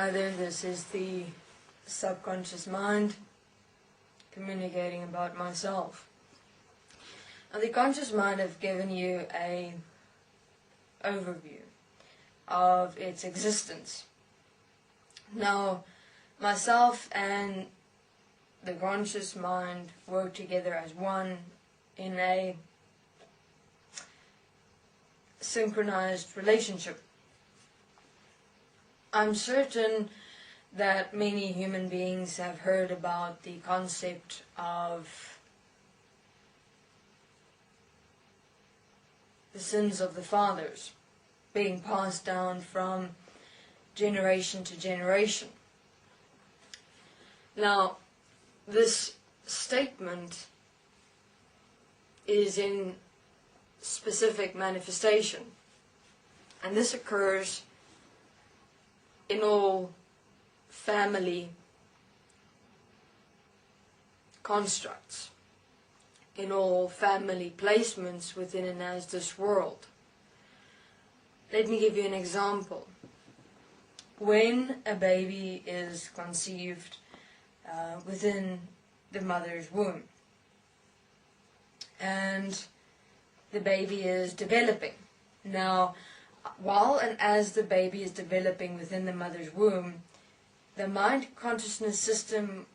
Hi there, this is the subconscious mind communicating about myself. Now, the conscious mind have given you an overview of its existence. Now, myself and the conscious mind work together as one in a synchronized relationship. I'm certain that many human beings have heard about the concept of the sins of the fathers being passed down from generation to generation. Now, this statement is in specific manifestation, and this occurs in all family constructs, in all family placements within and as this world. Let me give you an example. When a baby is conceived within the mother's womb, and the baby is developing. Now, while and as the baby is developing within the mother's womb, the mind consciousness system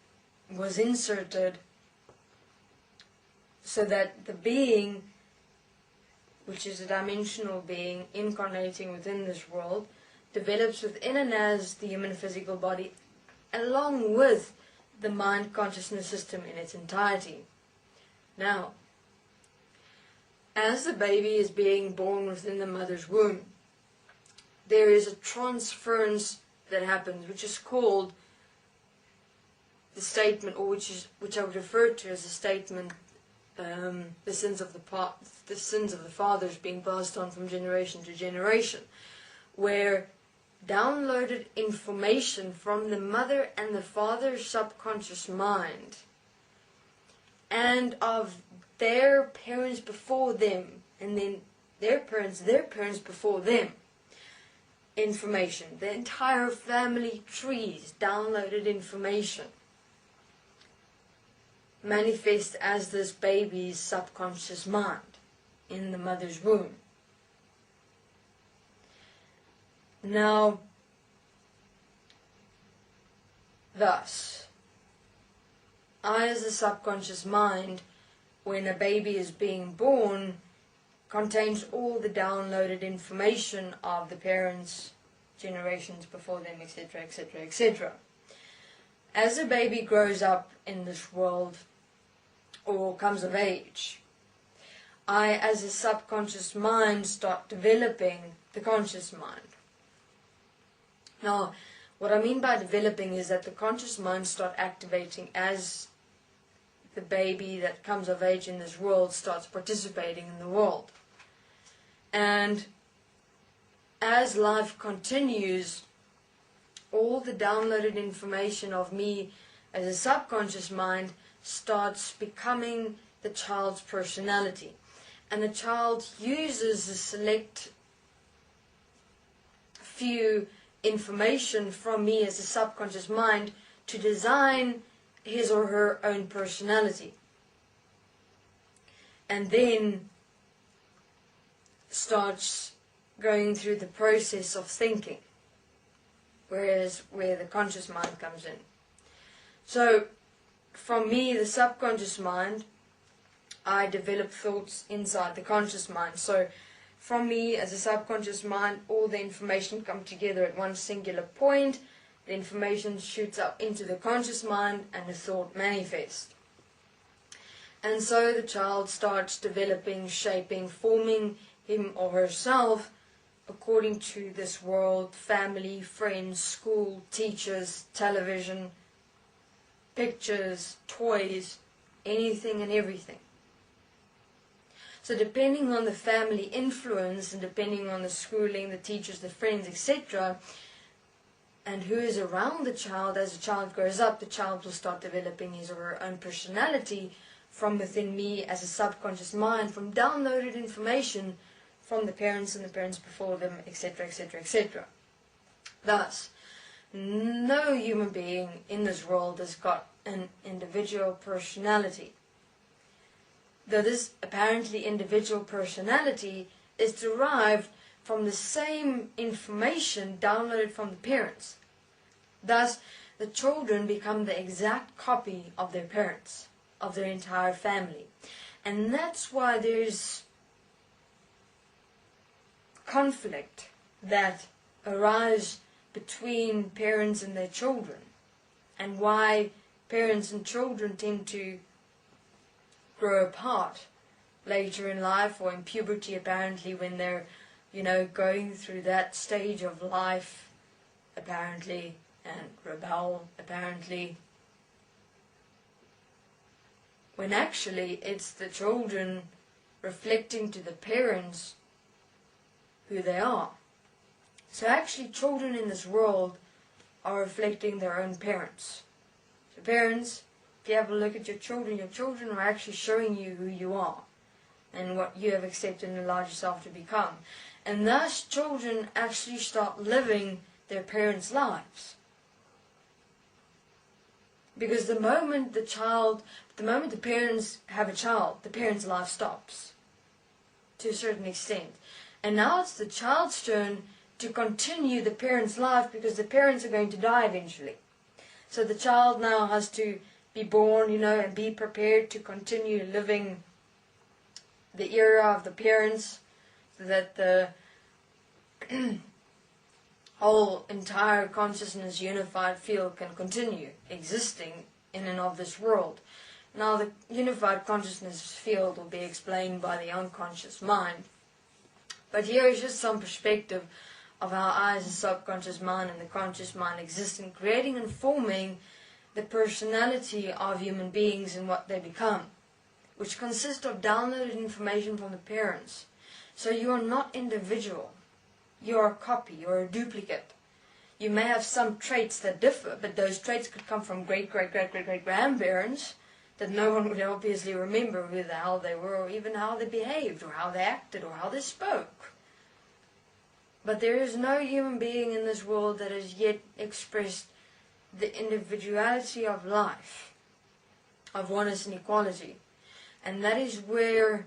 was inserted so that the being, which is a dimensional being incarnating within this world, develops within and as the human physical body, along with the mind consciousness system in its entirety. Now, as the baby is being born within the mother's womb, there is a transference that happens, which is called the statement, or which I would refer to as the statement, the sins of the fathers being passed on from generation to generation, where downloaded information from the mother and the father's subconscious mind, and of their parents before them, and then their parents before them, information, the entire family trees, downloaded information, manifest as this baby's subconscious mind in the mother's womb. Now, thus, I as a subconscious mind, when a baby is being born, contains all the downloaded information of the parents, generations before them, etc., etc., etc. As a baby grows up in this world, or comes of age, I, as a subconscious mind, start developing the conscious mind. Now, what I mean by developing is that the conscious mind start activating as the baby that comes of age in this world starts participating in the world. And as life continues, all the downloaded information of me as a subconscious mind starts becoming the child's personality. And the child uses a select few information from me as a subconscious mind to design his or her own personality. And then starts going through the process of thinking, where the conscious mind comes in. So, from me, the subconscious mind, I develop thoughts inside the conscious mind. So, from me as a subconscious mind, all the information comes together at one singular point. The information shoots up into the conscious mind, and the thought manifests. And so the child starts developing, shaping, forming him or herself according to this world, family, friends, school, teachers, television, pictures, toys, anything and everything. So depending on the family influence, and depending on the schooling, the teachers, the friends, etc., and who is around the child, as the child grows up, the child will start developing his or her own personality from within me as a subconscious mind, from downloaded information from the parents and the parents before them, etc., etc., etc. Thus, no human being in this world has got an individual personality. Though this apparently individual personality is derived from the same information downloaded from the parents. Thus, the children become the exact copy of their parents, of their entire family. And that's why there's conflict that arises between parents and their children, and why parents and children tend to grow apart later in life, or in puberty apparently, when they're, going through that stage of life apparently, and rebel apparently, when actually it's the children reflecting to the parents who they are. So actually children in this world are reflecting their own parents. So parents, if you have a look at your children are actually showing you who you are and what you have accepted and allowed yourself to become. And thus children actually start living their parents' lives. Because the moment the parents have a child, the parent's life stops to a certain extent. And now it's the child's turn to continue the parent's life, because the parents are going to die eventually. So the child now has to be born, and be prepared to continue living the era of the parents, so that the whole entire consciousness unified field can continue existing in and of this world. Now the unified consciousness field will be explained by the unconscious mind. But here is just some perspective of how I as a subconscious mind and the conscious mind exist in creating and forming the personality of human beings and what they become, which consists of downloaded information from the parents. So you are not individual. You are a copy, you are a duplicate. You may have some traits that differ, but those traits could come from great-great-great-great-great-grandparents that no one would obviously remember who the hell they were, or even how they behaved, or how they acted, or how they spoke. But there is no human being in this world that has yet expressed the individuality of life, of oneness and equality. And that is where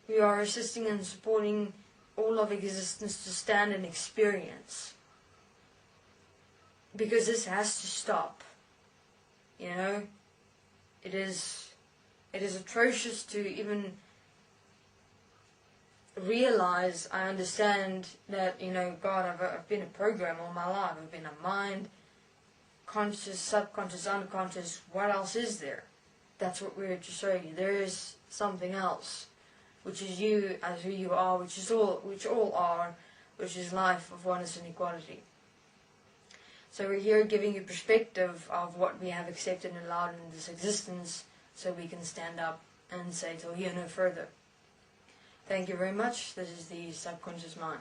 we are assisting and supporting all of existence to stand and experience. Because this has to stop. It is atrocious to even realize. I understand that, God, I've been a program all my life. I've been a mind, conscious, subconscious, unconscious. What else is there? That's what we're to show you. There is something else, which is you as who you are, which all are, which is life of oneness and equality. So we're here giving you perspective of what we have accepted and allowed in this existence, so we can stand up and say till here no further. Thank you very much. This is the subconscious mind.